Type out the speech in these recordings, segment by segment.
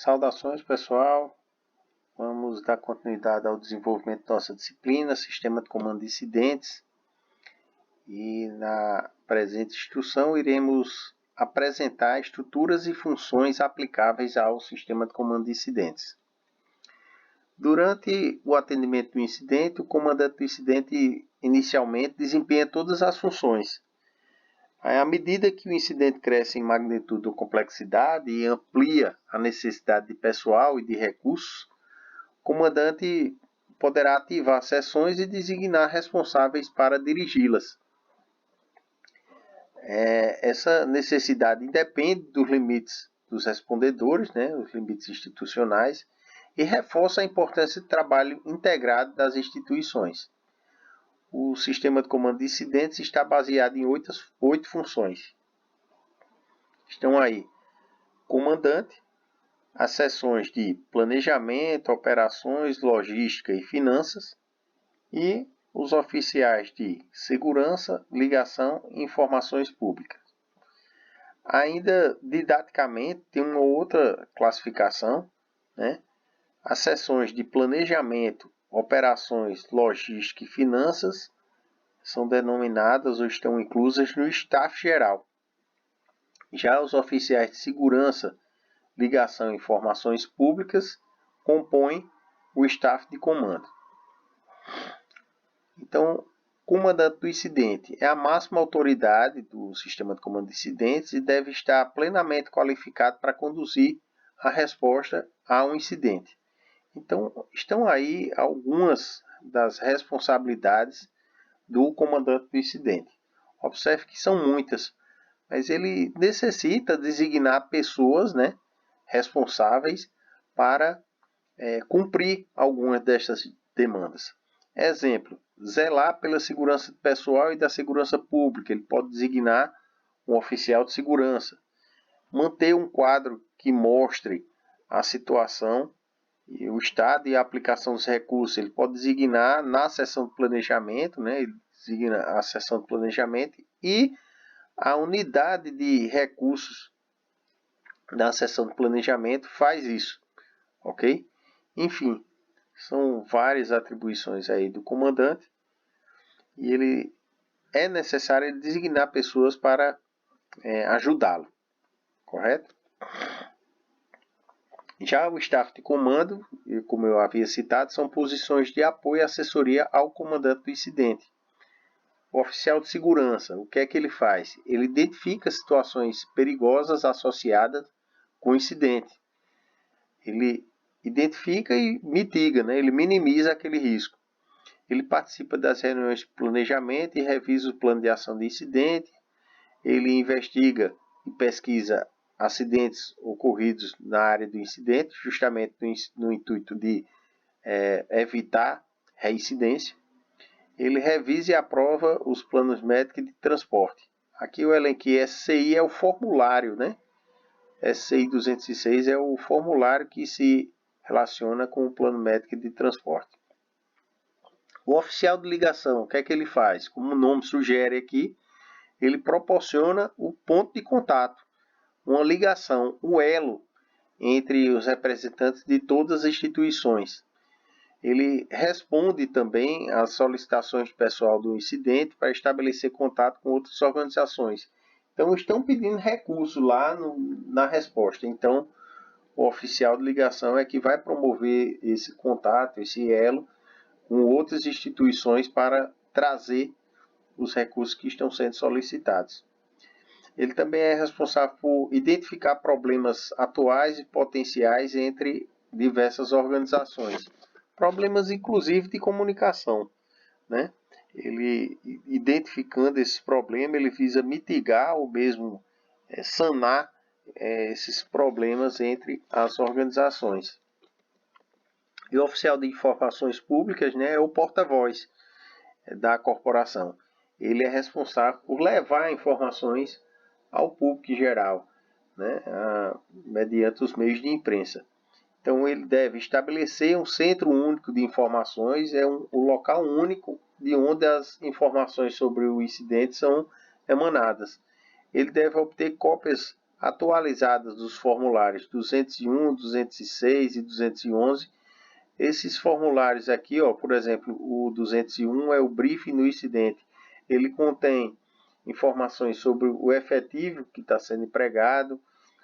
Saudações, pessoal. Vamos dar continuidade ao desenvolvimento da nossa disciplina, Sistema de Comando de Incidentes. E na presente instrução iremos apresentar estruturas e funções aplicáveis ao Sistema de Comando de Incidentes. Durante o atendimento do incidente, o comandante do incidente inicialmente desempenha todas as funções. À medida que o incidente cresce em magnitude ou complexidade e amplia a necessidade de pessoal e de recursos, o comandante poderá ativar sessões e designar responsáveis para dirigi-las. Essa necessidade independe dos limites dos respondedores, os limites institucionais, e reforça a importância do trabalho integrado das instituições. O sistema de comando de incidentes está baseado em 8 funções. Estão aí: comandante, as seções de planejamento, operações, logística e finanças, e os oficiais de segurança, ligação e informações públicas. Ainda didaticamente tem uma outra classificação, as seções de planejamento, operações, logística e finanças são denominadas ou estão inclusas no staff geral. Já os oficiais de segurança, ligação e informações públicas compõem o staff de comando. Então, o comandante do incidente é a máxima autoridade do sistema de comando de incidentes e deve estar plenamente qualificado para conduzir a resposta a um incidente. Então, estão aí algumas das responsabilidades do comandante do incidente. Observe que são muitas, mas ele necessita designar pessoas, responsáveis para cumprir algumas destas demandas. Exemplo: zelar pela segurança pessoal e da segurança pública. Ele pode designar um oficial de segurança. Manter um quadro que mostre a situação, o estado e a aplicação dos recursos. Ele pode designar na seção de planejamento, ele designa a seção de planejamento e a unidade de recursos da seção de planejamento faz isso, ok? Enfim, são várias atribuições aí do comandante e ele é necessário designar pessoas para ajudá-lo, correto? Já o staff de comando, como eu havia citado, são posições de apoio e assessoria ao comandante do incidente. O oficial de segurança, o que é que ele faz? Ele identifica situações perigosas associadas com o incidente. Ele identifica e mitiga, ele minimiza aquele risco. Ele participa das reuniões de planejamento e revisa o plano de ação de incidente. Ele investiga e pesquisa acidentes ocorridos na área do incidente, justamente no intuito de evitar reincidência. Ele revisa e aprova os planos médicos de transporte. Aqui eu elenquei SCI é o formulário, SCI 206 é o formulário que se relaciona com o plano médico de transporte. O oficial de ligação, o que é que ele faz? Como o nome sugere aqui, ele proporciona o ponto de contato, uma ligação, o elo entre os representantes de todas as instituições. Ele responde também às solicitações do pessoal do incidente para estabelecer contato com outras organizações. Então, estão pedindo recurso lá na resposta. Então, o oficial de ligação é que vai promover esse contato, esse elo, com outras instituições para trazer os recursos que estão sendo solicitados. Ele também é responsável por identificar problemas atuais e potenciais entre diversas organizações. Problemas, inclusive, de comunicação. Ele, identificando esse problema, ele visa mitigar ou mesmo sanar esses problemas entre as organizações. E o oficial de informações públicas é o porta-voz da corporação. Ele é responsável por levar informações ao público em geral, mediante os meios de imprensa. Então, ele deve estabelecer um centro único de informações, um local único de onde as informações sobre o incidente são emanadas. Ele deve obter cópias atualizadas dos formulários 201, 206 e 211. Esses formulários aqui, ó, por exemplo, o 201 é o briefing no incidente. Ele contém informações sobre o efetivo que está sendo empregado,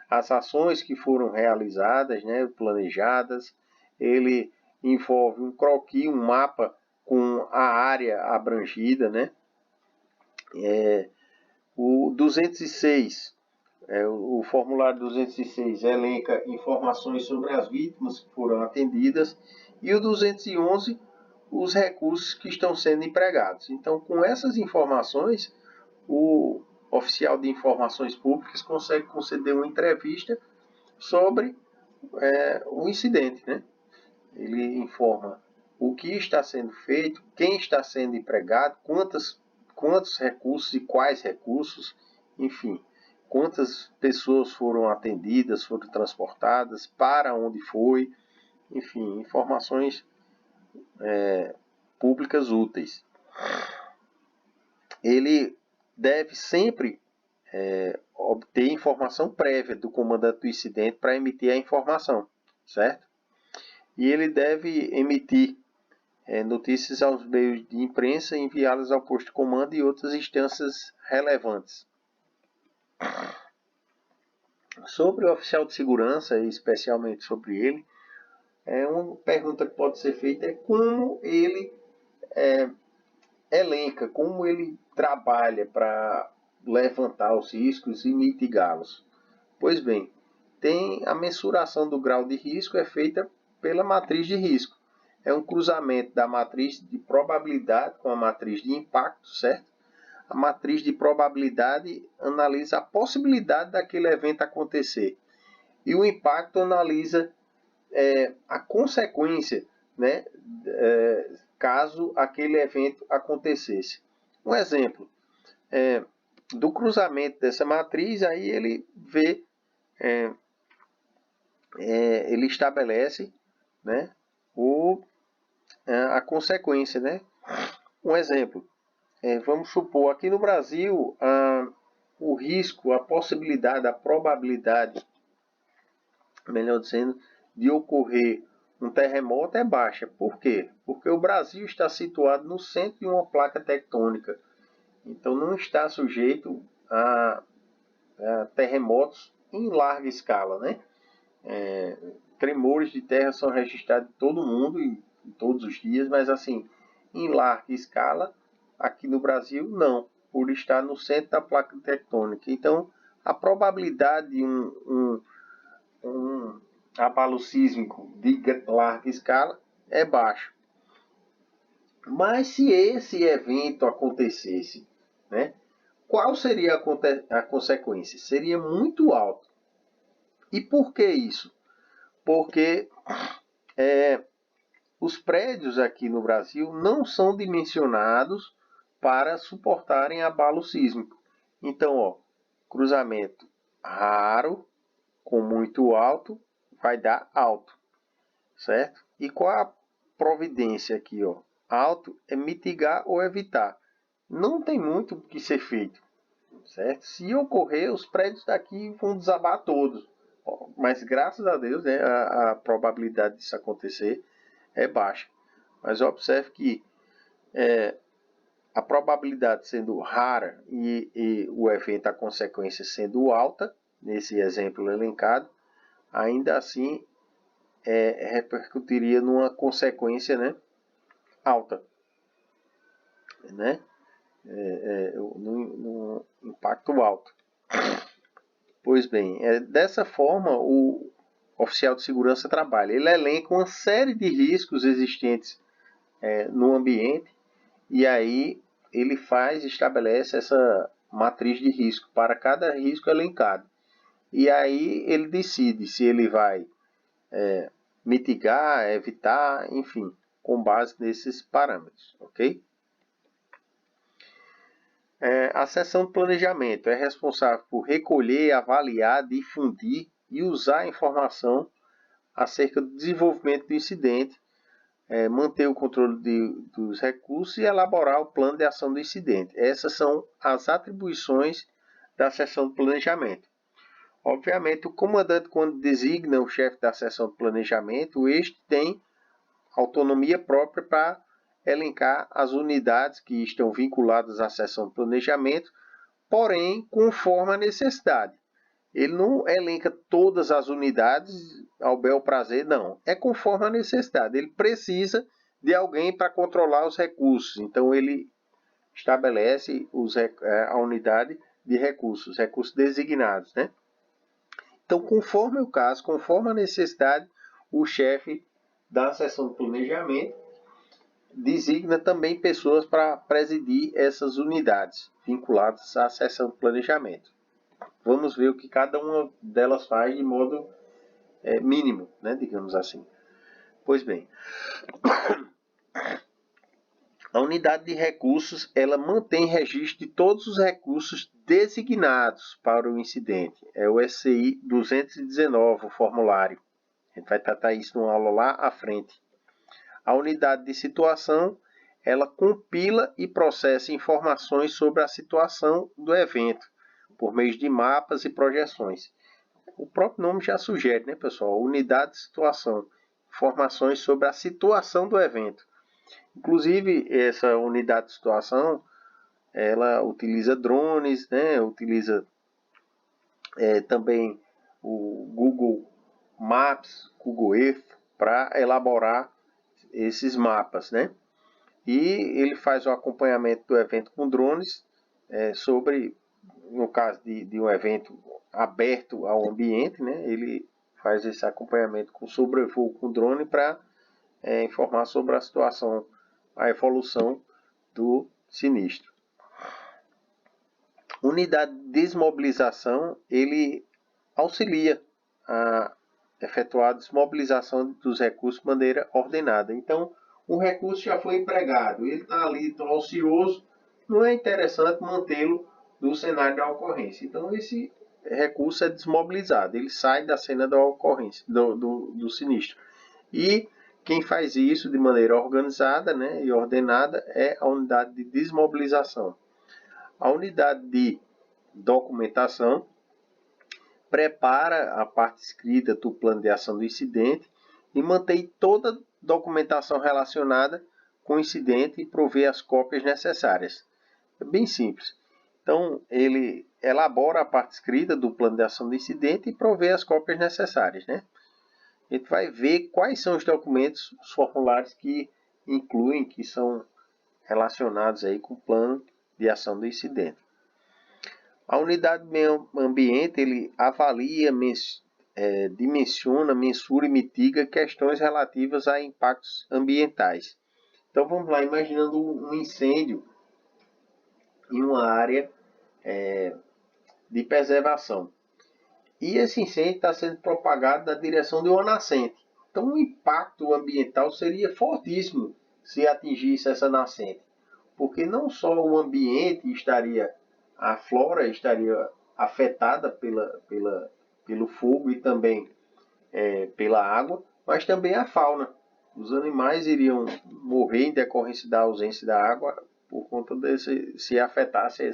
as ações que foram realizadas, né, planejadas. Ele envolve um croquis, um mapa com a área abrangida, né? O 206, o formulário 206 elenca informações sobre as vítimas que foram atendidas, e o 211, os recursos que estão sendo empregados. Então, com essas informações, o oficial de informações públicas consegue conceder uma entrevista sobre o incidente, né? Ele informa o que está sendo feito, quem está sendo empregado, quantos recursos e quais recursos, enfim, quantas pessoas foram atendidas, foram transportadas, para onde foi, enfim, informações públicas úteis. Ele deve sempre obter informação prévia do comandante do incidente para emitir a informação, certo? E ele deve emitir notícias aos meios de imprensa, enviá-las ao posto de comando e outras instâncias relevantes. Sobre o oficial de segurança, e especialmente sobre ele, uma pergunta que pode ser feita é como ele elenca, como ele trabalha para levantar os riscos e mitigá-los. Pois bem, a mensuração do grau de risco é feita pela matriz de risco. É um cruzamento da matriz de probabilidade com a matriz de impacto, certo? A matriz de probabilidade analisa a possibilidade daquele evento acontecer. E o impacto analisa a consequência, né, caso aquele evento acontecesse. Um exemplo do cruzamento dessa matriz, aí ele vê, ele estabelece, né, a consequência, né? Um exemplo, vamos supor, aqui no Brasil, o risco, a possibilidade, a probabilidade, melhor dizendo, de ocorrer um terremoto é baixa. Por quê? Porque o Brasil está situado no centro de uma placa tectônica, então não está sujeito a terremotos em larga escala, né? Tremores de terra são registrados em todo o mundo e todos os dias, mas assim, em larga escala, aqui no Brasil, não, por estar no centro da placa tectônica. Então, a probabilidade de um abalo sísmico de larga escala é baixa. Mas se esse evento acontecesse, né, qual seria a consequência? Seria muito alto. E por que isso? Porque os prédios aqui no Brasil não são dimensionados para suportarem abalo sísmico. Então, ó, cruzamento raro com muito alto vai dar alto, certo? E qual a providência aqui, ó? Alto é mitigar ou evitar. Não tem muito o que ser feito, certo? Se ocorrer, os prédios daqui vão desabar todos. Mas graças a Deus, né, a probabilidade disso acontecer é baixa. Mas observe que a probabilidade sendo rara e o evento, a consequência sendo alta, nesse exemplo elencado, ainda assim repercutiria numa consequência, né, alta, né, num impacto alto. Pois bem, dessa forma o oficial de segurança trabalha. Ele elenca uma série de riscos existentes no ambiente e aí ele estabelece essa matriz de risco para cada risco elencado. E aí ele decide se ele vai mitigar, evitar, enfim, com base nesses parâmetros, ok? A seção de planejamento é responsável por recolher, avaliar, difundir e usar a informação acerca do desenvolvimento do incidente, manter o controle dos recursos e elaborar o plano de ação do incidente. Essas são as atribuições da seção de planejamento. Obviamente, o comandante, quando designa o chefe da seção de planejamento, este tem autonomia própria para elencar as unidades que estão vinculadas à seção de planejamento, porém, conforme a necessidade. Ele não elenca todas as unidades ao bel prazer, não. É conforme a necessidade. Ele precisa de alguém para controlar os recursos. Então, ele estabelece a unidade de recursos designados, né? Então, conforme o caso, conforme a necessidade, o chefe da seção de planejamento designa também pessoas para presidir essas unidades vinculadas à seção de planejamento. Vamos ver o que cada uma delas faz de modo mínimo, né, digamos assim. Pois bem, a unidade de recursos, ela mantém registro de todos os recursos designados para o incidente. É o SCI 219, o formulário. A gente vai tratar isso numa aula lá à frente. A unidade de situação, ela compila e processa informações sobre a situação do evento, por meio de mapas e projeções. O próprio nome já sugere, né, pessoal? Unidade de situação, informações sobre a situação do evento. Inclusive, essa unidade de situação, ela utiliza drones, né? Utiliza também o Google Maps, Google Earth, para elaborar esses mapas, né? E ele faz o acompanhamento do evento com drones sobre, no caso de um evento aberto ao ambiente, né? Ele faz esse acompanhamento com sobrevoo com drone para informar sobre a situação, a evolução do sinistro. Unidade de desmobilização, ele auxilia a efetuar a desmobilização dos recursos de maneira ordenada. Então, o recurso já foi empregado, ele está ali, está ocioso, não é interessante mantê-lo no cenário da ocorrência. Então, esse recurso é desmobilizado, ele sai da cena da ocorrência, do sinistro. E quem faz isso de maneira organizada, né, e ordenada é a unidade de desmobilização. A unidade de documentação prepara a parte escrita do plano de ação do incidente e mantém toda a documentação relacionada com o incidente e provê as cópias necessárias. É bem simples. Então, ele elabora a parte escrita do plano de ação do incidente e provê as cópias necessárias, né? A gente vai ver quais são os documentos, os formulários que incluem, que são relacionados aí com o plano de ação do incidente. A unidade de meio ambiente, ele avalia, dimensiona, mensura e mitiga questões relativas a impactos ambientais. Então vamos lá, imaginando um incêndio em uma área de preservação. E esse incêndio está sendo propagado na direção de uma nascente. Então o impacto ambiental seria fortíssimo se atingisse essa nascente. Porque não só o ambiente estaria, a flora estaria afetada pelo fogo e também pela água, mas também a fauna. Os animais iriam morrer em decorrência da ausência da água por conta desse, se afetasse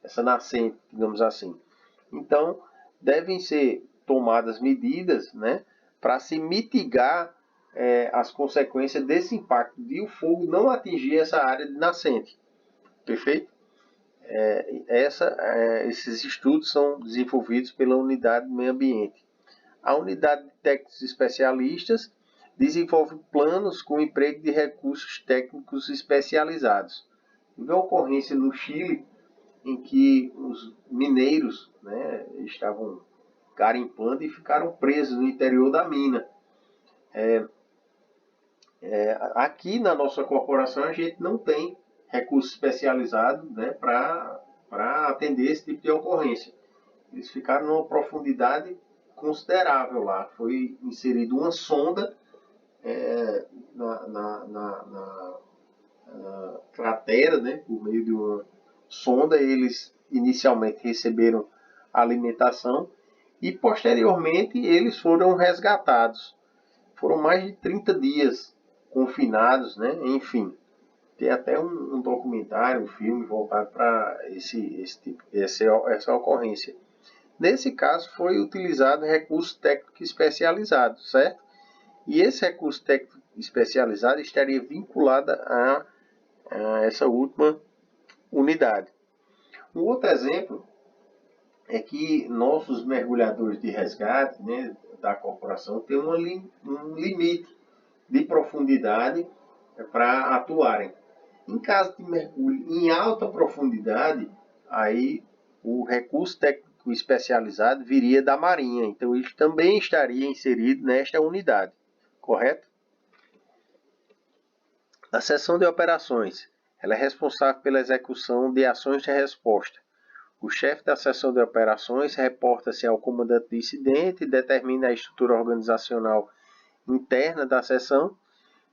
essa nascente, digamos assim. Então, devem ser tomadas medidas, né, para se mitigar as consequências desse impacto de o fogo não atingir essa área de nascente. Perfeito? Esses estudos são desenvolvidos pela unidade de meio ambiente. A unidade de técnicos especialistas desenvolve planos com emprego de recursos técnicos especializados. Houve uma ocorrência no Chile em que os mineiros, né, estavam garimpando e ficaram presos no interior da mina. Aqui na nossa corporação a gente não tem recurso especializado, né, para atender esse tipo de ocorrência. Eles ficaram numa profundidade considerável lá. Foi inserida uma sonda na cratera, né, por meio de uma sonda. Eles inicialmente receberam alimentação e posteriormente eles foram resgatados. Foram mais de 30 dias confinados, né? Enfim, tem até um documentário, um filme voltado para essa ocorrência. Nesse caso, foi utilizado recurso técnico especializado, certo? E esse recurso técnico especializado estaria vinculado a essa última unidade. Um outro exemplo é que nossos mergulhadores de resgate, né, da corporação têm um limite de profundidade para atuarem. Em caso de mergulho em alta profundidade, aí o recurso técnico especializado viria da Marinha, então ele também estaria inserido nesta unidade, correto? A seção de operações, ela é responsável pela execução de ações de resposta. O chefe da seção de operações reporta-se ao comandante do incidente, determina a estrutura organizacional interna da seção,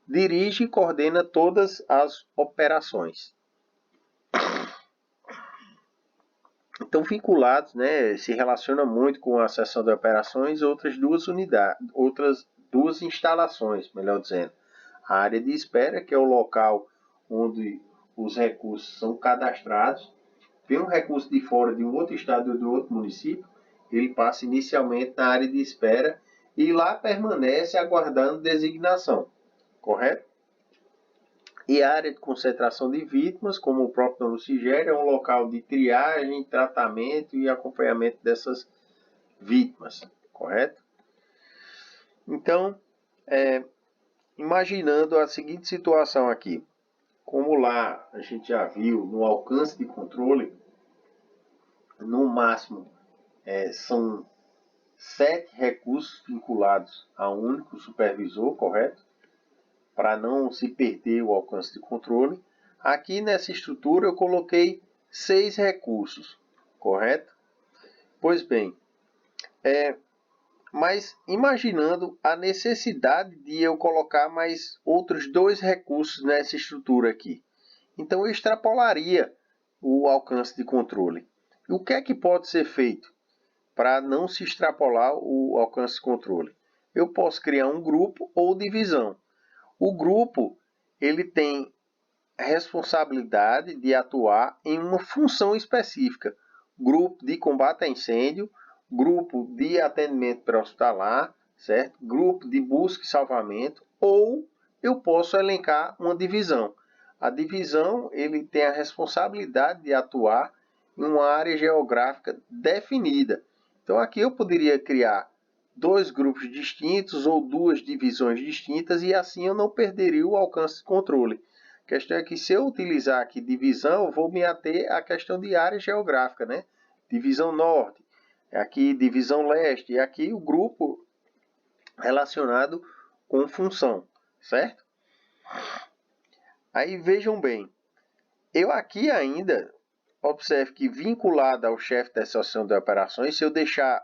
dirige e coordena todas as operações. Então, vinculados, né, se relaciona muito com a seção de operações outras duas instalações, melhor dizendo. A área de espera, que é o local onde os recursos são cadastrados. Vem um recurso de fora de um outro estado ou de outro município, ele passa inicialmente na área de espera e lá permanece aguardando designação, correto? E a área de concentração de vítimas, como o próprio nome sugere, é um local de triagem, tratamento e acompanhamento dessas vítimas, correto? Então, imaginando a seguinte situação aqui, como lá a gente já viu no alcance de controle, no máximo são 7 recursos vinculados a um único supervisor, correto? Para não se perder o alcance de controle. Aqui nessa estrutura eu coloquei 6 recursos, correto? Pois bem, mas imaginando a necessidade de eu colocar mais outros 2 recursos nessa estrutura aqui. Então eu extrapolaria o alcance de controle. E o que é que pode ser feito para não se extrapolar o alcance de controle? Eu posso criar um grupo ou divisão. O grupo ele tem a responsabilidade de atuar em uma função específica. Grupo de combate a incêndio, grupo de atendimento pré-hospitalar, certo? Grupo de busca e salvamento, ou eu posso elencar uma divisão. A divisão ele tem a responsabilidade de atuar em uma área geográfica definida. Então aqui eu poderia criar 2 grupos distintos ou 2 divisões distintas e assim eu não perderia o alcance de controle. A questão é que se eu utilizar aqui divisão, eu vou me ater à questão de área geográfica, né? Divisão norte, aqui divisão leste, e aqui o grupo relacionado com função, certo? Aí vejam bem, eu aqui ainda observe que vinculado ao chefe da seção de operações, se eu deixar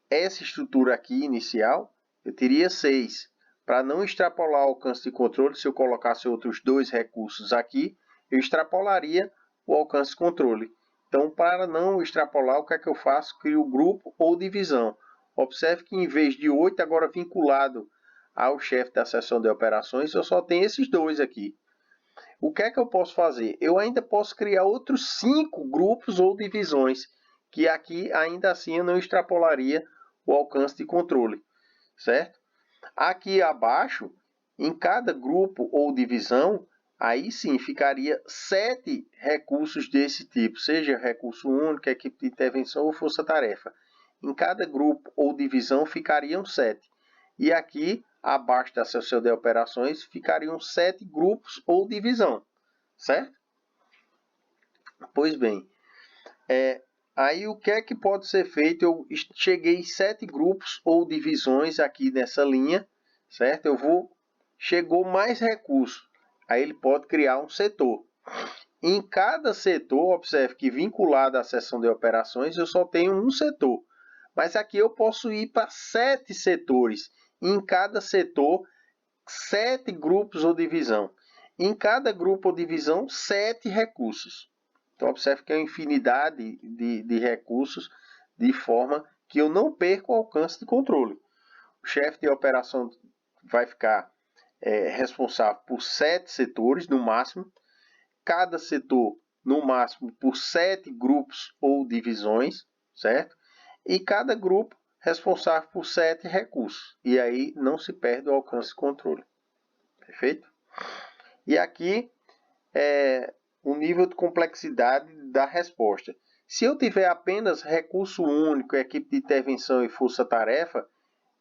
essa estrutura aqui inicial, eu teria 6. Para não extrapolar o alcance de controle, se eu colocasse outros 2 recursos aqui, eu extrapolaria o alcance de controle. Então, para não extrapolar, o que é que eu faço? Crio grupo ou divisão. Observe que em vez de 8, agora vinculado ao chefe da seção de operações, eu só tenho esses 2 aqui. O que é que eu posso fazer? Eu ainda posso criar outros 5 grupos ou divisões, que aqui ainda assim eu não extrapolaria o alcance de controle, certo? Aqui abaixo, em cada grupo ou divisão, aí sim ficaria 7 recursos desse tipo, seja recurso único, equipe de intervenção ou força-tarefa. Em cada grupo ou divisão ficariam 7. E aqui, abaixo da seção de operações, ficariam 7 grupos ou divisão, certo? Pois bem, aí o que é que pode ser feito? Eu cheguei 7 grupos ou divisões aqui nessa linha, certo? Chegou mais recursos, aí ele pode criar um setor. Em cada setor, observe que vinculado à seção de operações, eu só tenho um setor. Mas aqui eu posso ir para 7 setores. Em cada setor, 7 grupos ou divisão. Em cada grupo ou divisão, 7 recursos. Então, observe que é uma infinidade de recursos, de forma que eu não perco o alcance de controle. O chefe de operação vai ficar responsável por 7 setores, no máximo. Cada setor, no máximo, por 7 grupos ou divisões, certo? e cada grupo responsável por 7 recursos. E aí não se perde o alcance de controle. Perfeito? E aqui é o nível de complexidade da resposta. Se eu tiver apenas recurso único, equipe de intervenção e força-tarefa,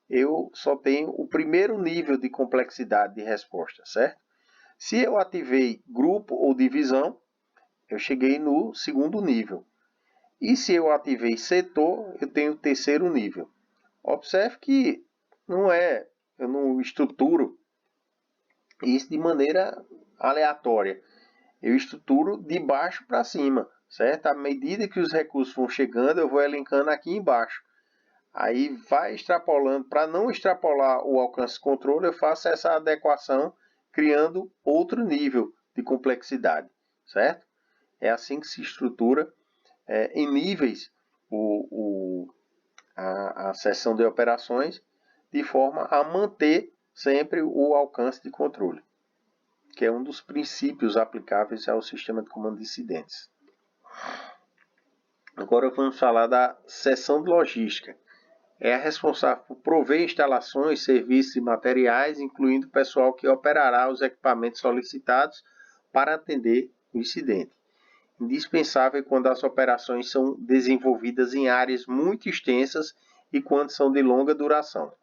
eu só tenho o primeiro nível de complexidade de resposta, certo? Se eu ativei grupo ou divisão, eu cheguei no segundo nível. E se eu ativei setor, eu tenho o terceiro nível. Observe que eu não estruturo isso de maneira aleatória. Eu estruturo de baixo para cima, certo? À medida que os recursos vão chegando, eu vou elencando aqui embaixo. Aí vai extrapolando. Para não extrapolar o alcance de controle, eu faço essa adequação, criando outro nível de complexidade, certo? É assim que se estrutura em níveis a seção de operações, de forma a manter sempre o alcance de controle, que é um dos princípios aplicáveis ao sistema de comando de incidentes. Agora vamos falar da seção de logística. É a responsável por prover instalações, serviços e materiais, incluindo o pessoal que operará os equipamentos solicitados para atender o incidente. Indispensável quando as operações são desenvolvidas em áreas muito extensas e quando são de longa duração.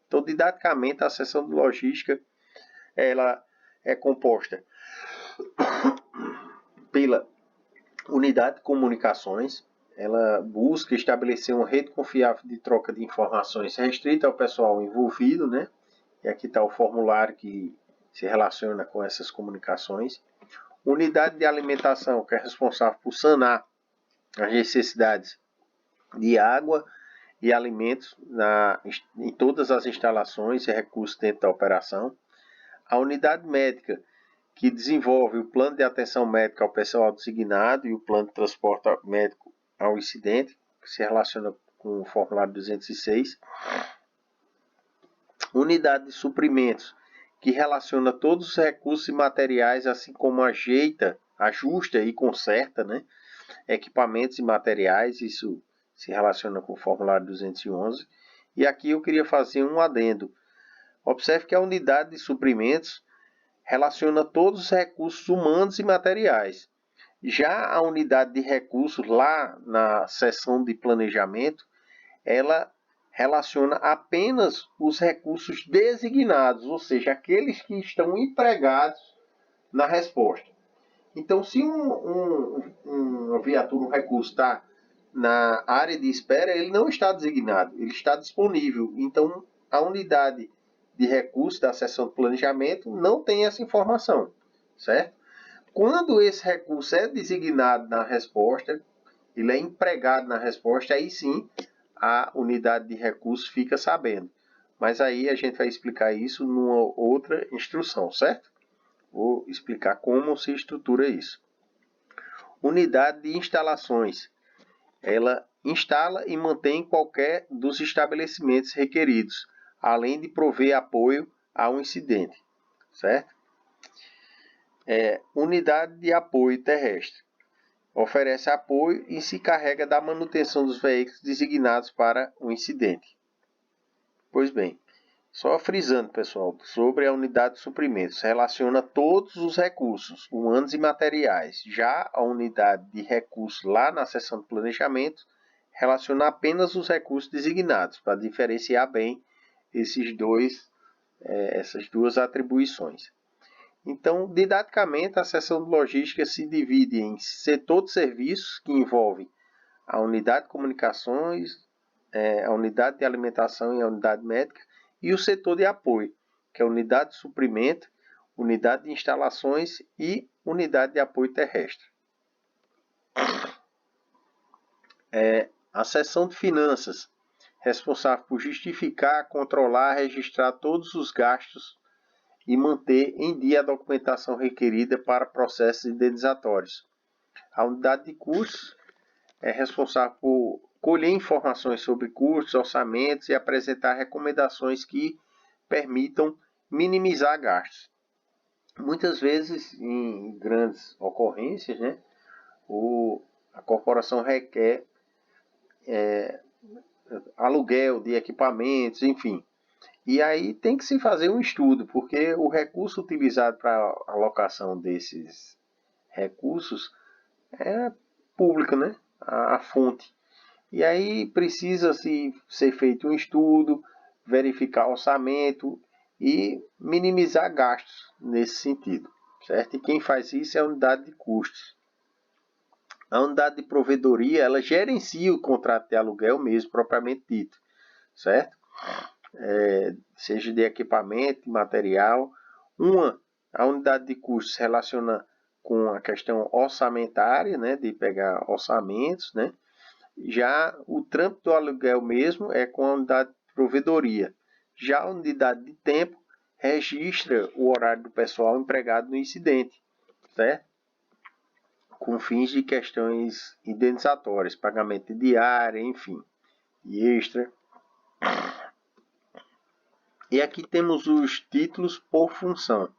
Então, didaticamente, a seção de logística ela é composta pela unidade de comunicações. Ela busca estabelecer uma rede confiável de troca de informações restrita ao pessoal envolvido, né? E aqui está o formulário que se relaciona com essas comunicações. Unidade de alimentação, que é responsável por sanar as necessidades de água e alimentos em todas as instalações e recursos dentro da operação. A unidade médica, que desenvolve o plano de atenção médica ao pessoal designado e o plano de transporte médico ao incidente, que se relaciona com o formulário 206. Unidade de suprimentos, que relaciona todos os recursos e materiais, assim como ajusta e conserta, né? Equipamentos e materiais, isso se relaciona com o formulário 211. E aqui eu queria fazer um adendo. Observe que a unidade de suprimentos relaciona todos os recursos humanos e materiais. Já a unidade de recursos, lá na seção de planejamento, ela relaciona apenas os recursos designados, ou seja, aqueles que estão empregados na resposta. Então, se uma viatura, um recurso está na área de espera, ele não está designado, ele está disponível. Então, a unidade de recurso da seção de planejamento não tem essa informação, certo? Quando esse recurso é designado na resposta, ele é empregado na resposta, aí sim a unidade de recurso fica sabendo. Mas aí a gente vai explicar isso numa outra instrução, certo? Vou explicar como se estrutura isso. Unidade de instalações. Ela instala e mantém qualquer dos estabelecimentos requeridos, além de prover apoio ao incidente, certo? Unidade de apoio terrestre. Oferece apoio e se carrega da manutenção dos veículos designados para o incidente. Pois bem, só frisando, pessoal, sobre a unidade de suprimentos, relaciona todos os recursos, humanos e materiais. Já a unidade de recursos, lá na seção de planejamento, relaciona apenas os recursos designados, para diferenciar bem essas duas atribuições. Então, didaticamente, a seção de logística se divide em setor de serviços, que envolve a unidade de comunicações, a unidade de alimentação e a unidade médica, e o setor de apoio, que é a unidade de suprimento, unidade de instalações e unidade de apoio terrestre. A seção de finanças, responsável por justificar, controlar, registrar todos os gastos e manter em dia a documentação requerida para processos indenizatórios. A unidade de custos é responsável por colher informações sobre custos, orçamentos e apresentar recomendações que permitam minimizar gastos. Muitas vezes, em grandes ocorrências, né, a corporação requer aluguel de equipamentos, enfim. E aí tem que se fazer um estudo, porque o recurso utilizado para a alocação desses recursos é público, né? A fonte. E aí precisa ser feito um estudo, verificar orçamento e minimizar gastos nesse sentido, certo? E quem faz isso é a unidade de custos. A unidade de provedoria, ela gerencia o contrato de aluguel mesmo, propriamente dito, certo? Seja de equipamento, de material. A unidade de custos se relaciona com a questão orçamentária, né, de pegar orçamentos, né? Já o trâmite do aluguel mesmo é com a unidade de provedoria. Já a unidade de tempo registra o horário do pessoal empregado no incidente, certo? Com fins de questões indenizatórias, pagamento de diária, enfim, e extra. E aqui temos os títulos por função.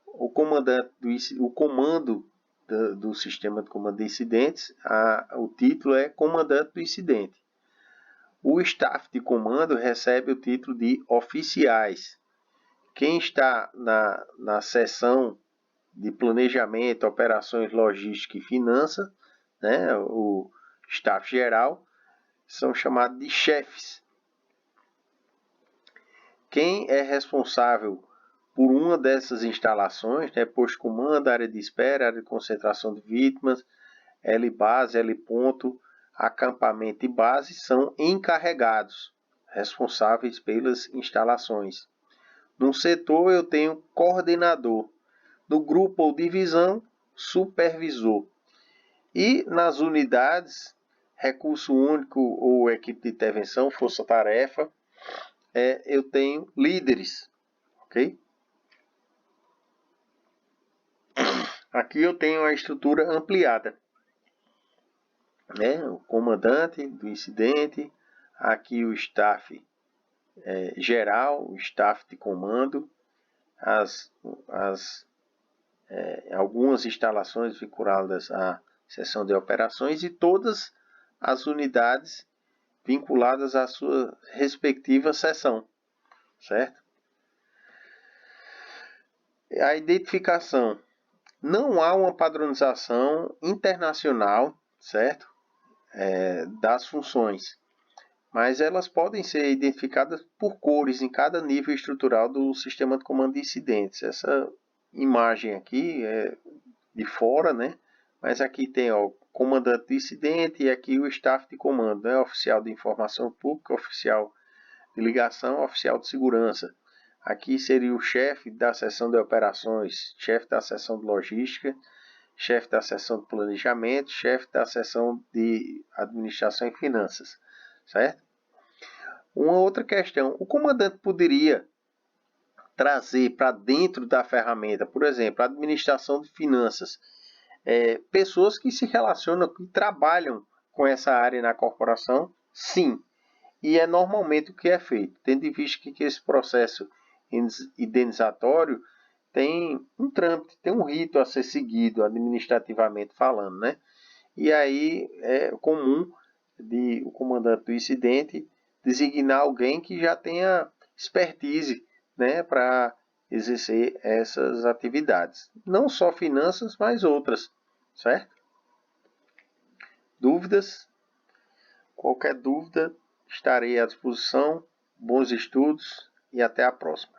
O comando do sistema de comando de incidentes, o título é comandante do incidente. O staff de comando recebe o título de oficiais. Quem está na seção de planejamento, operações, logística e finanças, né, o staff geral, são chamados de chefes. Quem é responsável por uma dessas instalações, né, posto de comando, área de espera, área de concentração de vítimas, L base, L ponto, acampamento e base, são encarregados, responsáveis pelas instalações. No setor eu tenho coordenador, no grupo ou divisão, supervisor. E nas unidades, recurso único ou equipe de intervenção, força-tarefa, eu tenho líderes, ok? Aqui eu tenho a estrutura ampliada, né? O comandante do incidente, aqui o staff geral, o staff de comando, algumas instalações vinculadas à seção de operações e todas as unidades vinculadas à sua respectiva seção, certo? A identificação. Não há uma padronização internacional, certo? Das funções, mas elas podem ser identificadas por cores em cada nível estrutural do sistema de comando de incidentes. Essa imagem aqui é de fora, né? Mas aqui tem o comandante de incidente e aqui o staff de comando, né? Oficial de informação pública, oficial de ligação, oficial de segurança. Aqui seria o chefe da seção de operações, chefe da seção de logística, chefe da seção de planejamento, chefe da seção de administração e finanças, certo? Uma outra questão, o comandante poderia trazer para dentro da ferramenta, por exemplo, a administração de finanças, pessoas que se relacionam, que trabalham com essa área na corporação? Sim, e é normalmente o que é feito, tendo em vista que esse processo indenizatório tem um trâmite, tem um rito a ser seguido administrativamente falando, né? E aí é comum o comandante do incidente designar alguém que já tenha expertise, né, para exercer essas atividades. Não só finanças, mas outras, certo? Dúvidas? Qualquer dúvida, estarei à disposição. Bons estudos e até a próxima.